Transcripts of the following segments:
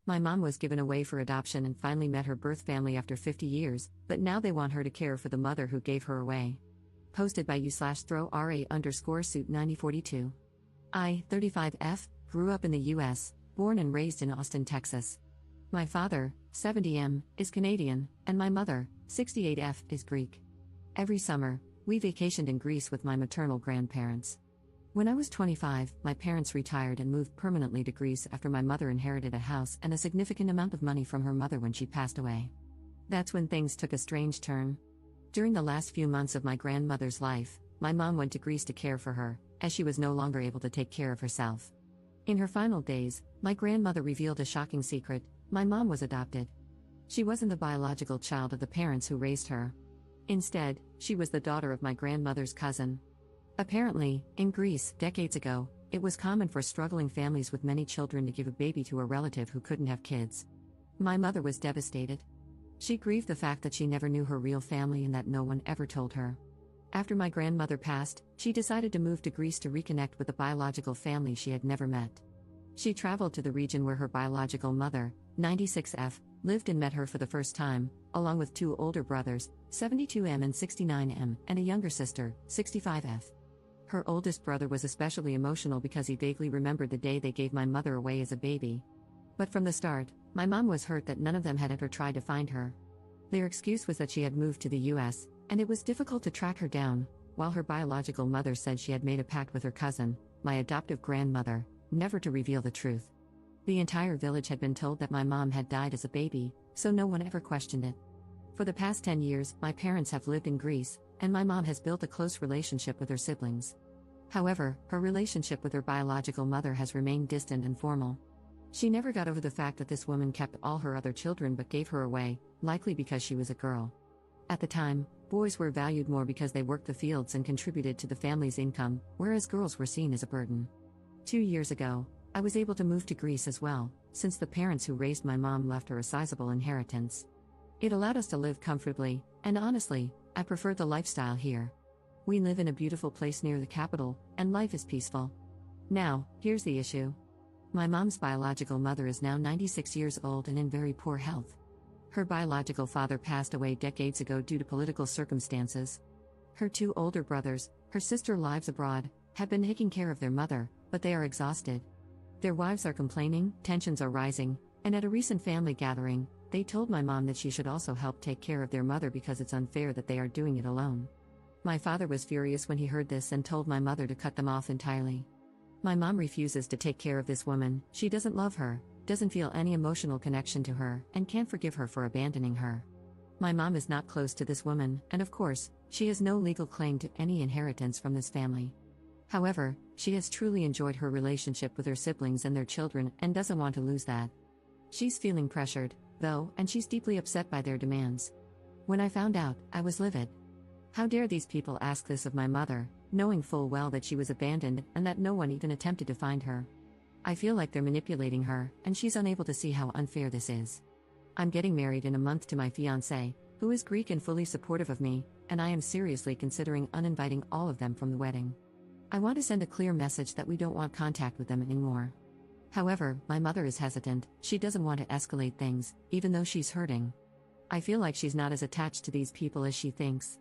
My mom was given away for adoption and finally met her birth family after 50 years, but now they want her to care for the mother who gave her away. Posted by u/throw_ra_suit 9042. I, 35F, grew up in the US, born and raised in Austin, Texas. My father, 70M, is Canadian, and my mother, 68F, is Greek. Every summer, we vacationed in Greece with my maternal grandparents. When I was 25, my parents retired and moved permanently to Greece after my mother inherited a house and a significant amount of money from her mother when she passed away. That's when things took a strange turn. During the last few months of my grandmother's life, my mom went to Greece to care for her, as she was no longer able to take care of herself. In her final days, my grandmother revealed a shocking secret: my mom was adopted. She wasn't the biological child of the parents who raised her. Instead, she was the daughter of my grandmother's cousin. Apparently, in Greece, decades ago, it was common for struggling families with many children to give a baby to a relative who couldn't have kids. My mother was devastated. She grieved the fact that she never knew her real family and that no one ever told her. After my grandmother passed, she decided to move to Greece to reconnect with the biological family she had never met. She traveled to the region where her biological mother, 96F, lived and met her for the first time, along with two older brothers, 72M and 69M, and a younger sister, 65F. Her oldest brother was especially emotional because he vaguely remembered the day they gave my mother away as a baby. But from the start, my mom was hurt that none of them had ever tried to find her. Their excuse was that she had moved to the US, and it was difficult to track her down, while her biological mother said she had made a pact with her cousin, my adoptive grandmother, never to reveal the truth. The entire village had been told that my mom had died as a baby, so no one ever questioned it. For the past 10 years, my parents have lived in Greece, and my mom has built a close relationship with her siblings. However, her relationship with her biological mother has remained distant and formal. She never got over the fact that this woman kept all her other children but gave her away, likely because she was a girl. At the time, boys were valued more because they worked the fields and contributed to the family's income, whereas girls were seen as a burden. 2 years ago, I was able to move to Greece as well, since the parents who raised my mom left her a sizable inheritance. It allowed us to live comfortably, and honestly, I prefer the lifestyle here. We live in a beautiful place near the capital, and life is peaceful. Now, here's the issue. My mom's biological mother is now 96 years old and in very poor health. Her biological father passed away decades ago due to political circumstances. Her two older brothers, her sister lives abroad, have been taking care of their mother, but they are exhausted. Their wives are complaining, tensions are rising, and at a recent family gathering, they told my mom that she should also help take care of their mother because it's unfair that they are doing it alone. My father was furious when he heard this and told my mother to cut them off entirely. My mom refuses to take care of this woman. She doesn't love her, doesn't feel any emotional connection to her, and can't forgive her for abandoning her. My mom is not close to this woman, and of course, she has no legal claim to any inheritance from this family. However, she has truly enjoyed her relationship with her siblings and their children and doesn't want to lose that. She's feeling pressured, though, and she's deeply upset by their demands. When I found out, I was livid. How dare these people ask this of my mother, knowing full well that she was abandoned and that no one even attempted to find her. I feel like they're manipulating her, and she's unable to see how unfair this is. I'm getting married in a month to my fiancé, who is Greek and fully supportive of me, and I am seriously considering uninviting all of them from the wedding. I want to send a clear message that we don't want contact with them anymore. However, my mother is hesitant. She doesn't want to escalate things, even though she's hurting. I feel like she's not as attached to these people as she thinks.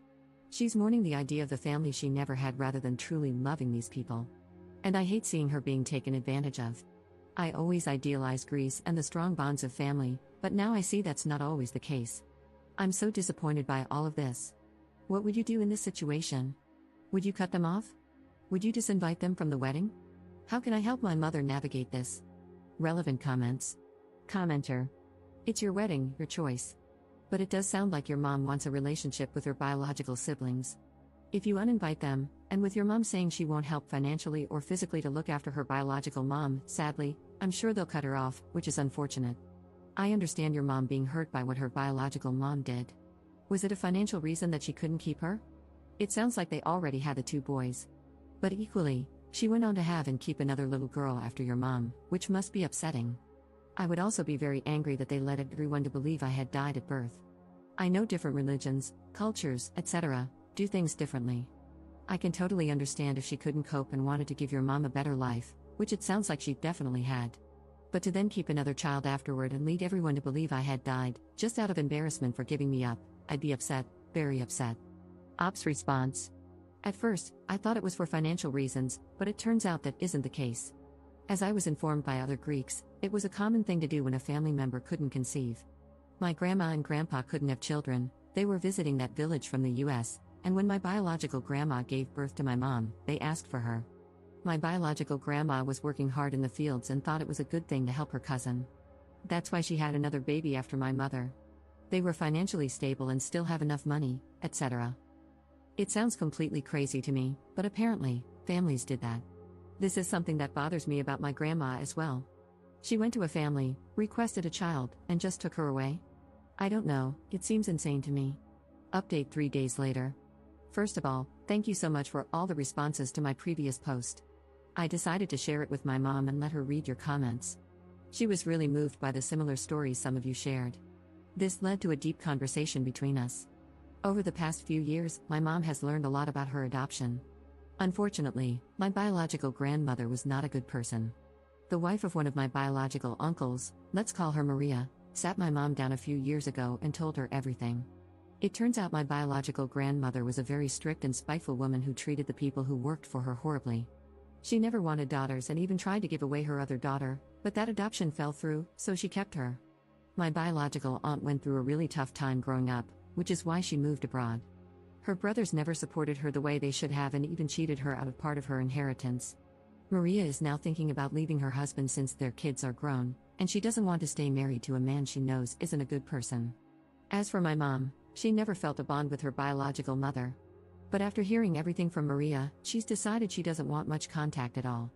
She's mourning the idea of the family she never had rather than truly loving these people. And I hate seeing her being taken advantage of. I always idealized Greece and the strong bonds of family, but now I see that's not always the case. I'm so disappointed by all of this. What would you do in this situation? Would you cut them off? Would you disinvite them from the wedding? How can I help my mother navigate this? Relevant comments. Commenter. It's your wedding, your choice. But it does sound like your mom wants a relationship with her biological siblings. If you uninvite them, and with your mom saying she won't help financially or physically to look after her biological mom, sadly, I'm sure they'll cut her off, which is unfortunate. I understand your mom being hurt by what her biological mom did. Was it a financial reason that she couldn't keep her? It sounds like they already had the two boys. But equally, she went on to have and keep another little girl after your mom, which must be upsetting. I would also be very angry that they led everyone to believe I had died at birth. I know different religions, cultures, etc., do things differently. I can totally understand if she couldn't cope and wanted to give your mom a better life, which it sounds like she definitely had. But to then keep another child afterward and lead everyone to believe I had died, just out of embarrassment for giving me up, I'd be upset, very upset. Ops response. At first, I thought it was for financial reasons, but it turns out that isn't the case. As I was informed by other Greeks, it was a common thing to do when a family member couldn't conceive. My grandma and grandpa couldn't have children, they were visiting that village from the US, and when my biological grandma gave birth to my mom, they asked for her. My biological grandma was working hard in the fields and thought it was a good thing to help her cousin. That's why she had another baby after my mother. They were financially stable and still have enough money, etc. It sounds completely crazy to me, but apparently, families did that. This is something that bothers me about my grandma as well. She went to a family, requested a child, and just took her away? I don't know, it seems insane to me. Update 3 days later. First of all, thank you so much for all the responses to my previous post. I decided to share it with my mom and let her read your comments. She was really moved by the similar stories some of you shared. This led to a deep conversation between us. Over the past few years, my mom has learned a lot about her adoption. Unfortunately, my biological grandmother was not a good person. The wife of one of my biological uncles, let's call her Maria, sat my mom down a few years ago and told her everything. It turns out my biological grandmother was a very strict and spiteful woman who treated the people who worked for her horribly. She never wanted daughters and even tried to give away her other daughter, but that adoption fell through, so she kept her. My biological aunt went through a really tough time growing up, which is why she moved abroad. Her brothers never supported her the way they should have and even cheated her out of part of her inheritance. Maria is now thinking about leaving her husband since their kids are grown, and she doesn't want to stay married to a man she knows isn't a good person. As for my mom, she never felt a bond with her biological mother. But after hearing everything from Maria, she's decided she doesn't want much contact at all.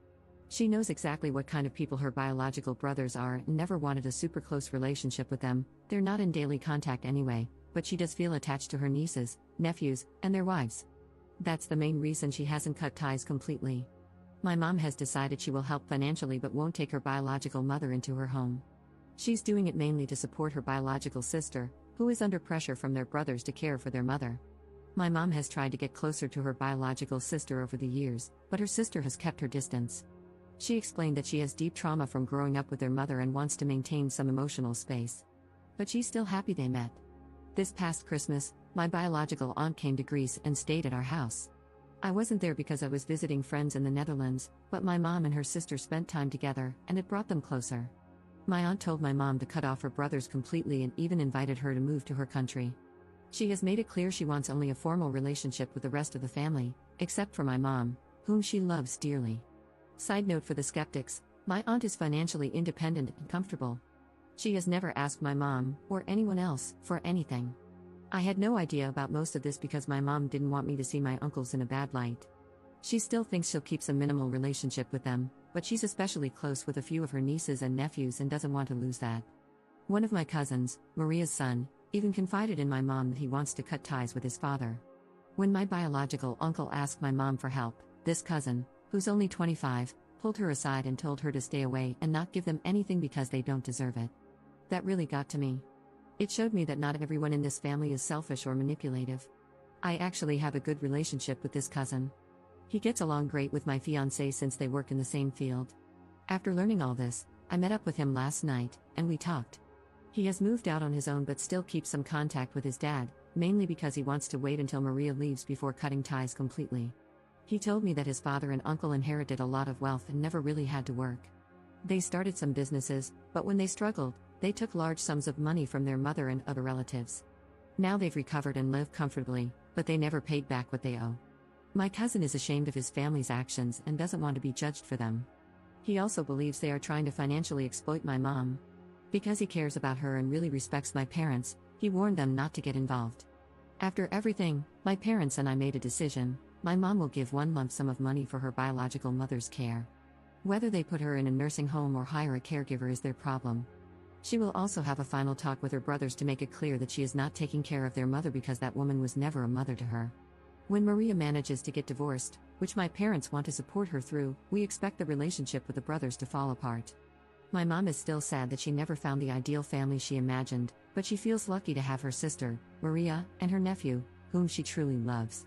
She knows exactly what kind of people her biological brothers are and never wanted a super close relationship with them. They're not in daily contact anyway, but she does feel attached to her nieces, nephews, and their wives. That's the main reason she hasn't cut ties completely. My mom has decided she will help financially but won't take her biological mother into her home. She's doing it mainly to support her biological sister, who is under pressure from their brothers to care for their mother. My mom has tried to get closer to her biological sister over the years, but her sister has kept her distance. She explained that she has deep trauma from growing up with their mother and wants to maintain some emotional space. But she's still happy they met. This past Christmas, my biological aunt came to Greece and stayed at our house. I wasn't there because I was visiting friends in the Netherlands, but my mom and her sister spent time together, and it brought them closer. My aunt told my mom to cut off her brothers completely and even invited her to move to her country. She has made it clear she wants only a formal relationship with the rest of the family, except for my mom, whom she loves dearly. Side note for the skeptics, my aunt is financially independent and comfortable. She has never asked my mom, or anyone else, for anything. I had no idea about most of this because my mom didn't want me to see my uncles in a bad light. She still thinks she'll keep some minimal relationship with them, but she's especially close with a few of her nieces and nephews and doesn't want to lose that. One of my cousins, Maria's son, even confided in my mom that he wants to cut ties with his father. When my biological uncle asked my mom for help, this cousin, who's only 25, pulled her aside and told her to stay away and not give them anything because they don't deserve it. That really got to me. It showed me that not everyone in this family is selfish or manipulative. I actually have a good relationship with this cousin. He gets along great with my fiancé since they work in the same field. After learning all this, I met up with him last night, and we talked. He has moved out on his own but still keeps some contact with his dad, mainly because he wants to wait until Maria leaves before cutting ties completely. He told me that his father and uncle inherited a lot of wealth and never really had to work. They started some businesses, but when they struggled, they took large sums of money from their mother and other relatives. Now they've recovered and live comfortably, but they never paid back what they owe. My cousin is ashamed of his family's actions and doesn't want to be judged for them. He also believes they are trying to financially exploit my mom. Because he cares about her and really respects my parents, he warned them not to get involved. After everything, my parents and I made a decision. My mom will give one lump sum of money for her biological mother's care. Whether they put her in a nursing home or hire a caregiver is their problem. She will also have a final talk with her brothers to make it clear that she is not taking care of their mother because that woman was never a mother to her. When Maria manages to get divorced, which my parents want to support her through, we expect the relationship with the brothers to fall apart. My mom is still sad that she never found the ideal family she imagined, but she feels lucky to have her sister, Maria, and her nephew, whom she truly loves.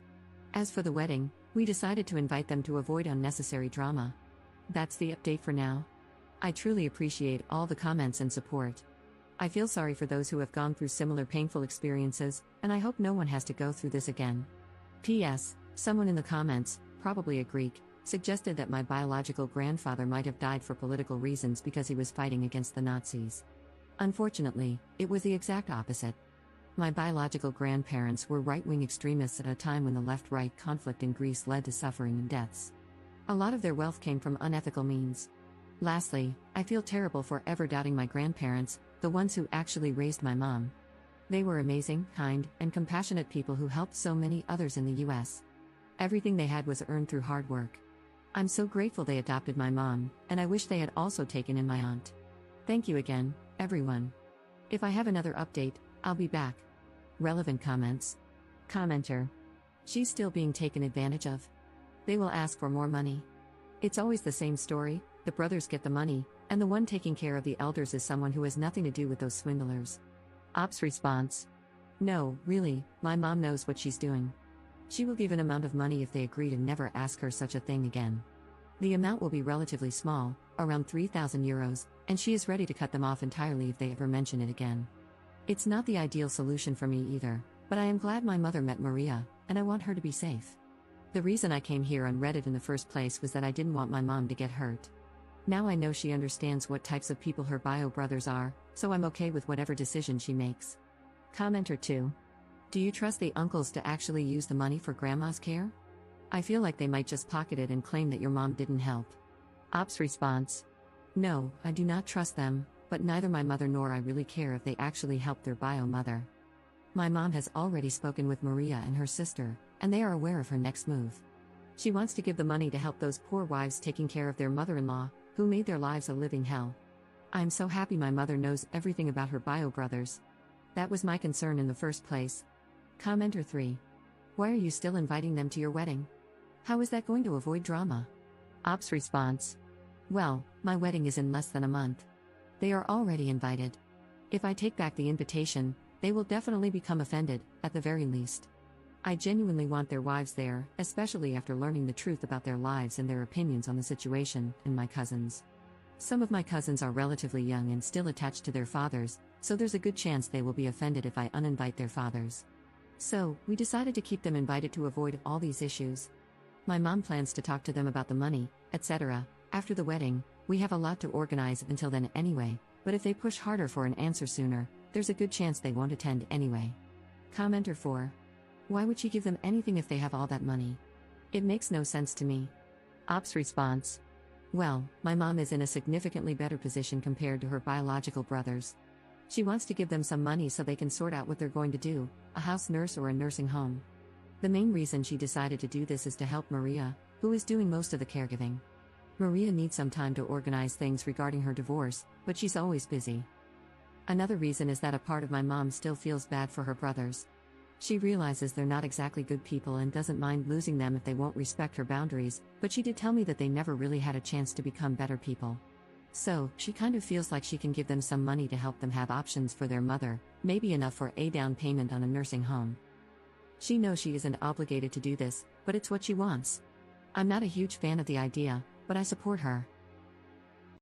As for the wedding, we decided to invite them to avoid unnecessary drama. That's the update for now. I truly appreciate all the comments and support. I feel sorry for those who have gone through similar painful experiences, and I hope no one has to go through this again. P.S. Someone in the comments, probably a Greek, suggested that my biological grandfather might have died for political reasons because he was fighting against the Nazis. Unfortunately, it was the exact opposite. My biological grandparents were right-wing extremists at a time when the left-right conflict in Greece led to suffering and deaths. A lot of their wealth came from unethical means. Lastly, I feel terrible for ever doubting my grandparents, the ones who actually raised my mom. They were amazing, kind, and compassionate people who helped so many others in the US. Everything they had was earned through hard work. I'm so grateful they adopted my mom, and I wish they had also taken in my aunt. Thank you again, everyone. If I have another update, I'll be back. Relevant comments. Commenter. She's still being taken advantage of. They will ask for more money. It's always the same story, the brothers get the money, and the one taking care of the elders is someone who has nothing to do with those swindlers. Ops response. No, really, my mom knows what she's doing. She will give an amount of money if they agree to never ask her such a thing again. The amount will be relatively small, around 3,000 euros, and she is ready to cut them off entirely if they ever mention it again. It's not the ideal solution for me either, but I am glad my mother met Maria, and I want her to be safe. The reason I came here on Reddit in the first place was that I didn't want my mom to get hurt. Now I know she understands what types of people her bio brothers are, so I'm okay with whatever decision she makes. Commenter 2. Do you trust the uncles to actually use the money for grandma's care? I feel like they might just pocket it and claim that your mom didn't help. Ops response. No, I do not trust them, but neither my mother nor I really care if they actually help their bio mother. My mom has already spoken with Maria and her sister, and they are aware of her next move. She wants to give the money to help those poor wives taking care of their mother-in-law, who made their lives a living hell. I'm so happy my mother knows everything about her bio brothers. That was my concern in the first place. Commenter 3. Why are you still inviting them to your wedding? How is that going to avoid drama? Ops response. Well, my wedding is in less than a month. They are already invited. If I take back the invitation, they will definitely become offended, at the very least. I genuinely want their wives there, especially after learning the truth about their lives and their opinions on the situation, and my cousins. Some of my cousins are relatively young and still attached to their fathers, so there's a good chance they will be offended if I uninvite their fathers. So, we decided to keep them invited to avoid all these issues. My mom plans to talk to them about the money, etc. After the wedding. We have a lot to organize until then anyway, but if they push harder for an answer sooner, there's a good chance they won't attend anyway. Commenter 4. Why would she give them anything if they have all that money? It makes no sense to me. Ops response. Well, my mom is in a significantly better position compared to her biological brothers. She wants to give them some money so they can sort out what they're going to do, a house nurse or a nursing home. The main reason she decided to do this is to help Maria, who is doing most of the caregiving. Maria needs some time to organize things regarding her divorce, but she's always busy. Another reason is that a part of my mom still feels bad for her brothers. She realizes they're not exactly good people and doesn't mind losing them if they won't respect her boundaries, but she did tell me that they never really had a chance to become better people. So, she kind of feels like she can give them some money to help them have options for their mother, maybe enough for a down payment on a nursing home. She knows she isn't obligated to do this, but it's what she wants. I'm not a huge fan of the idea, but I support her.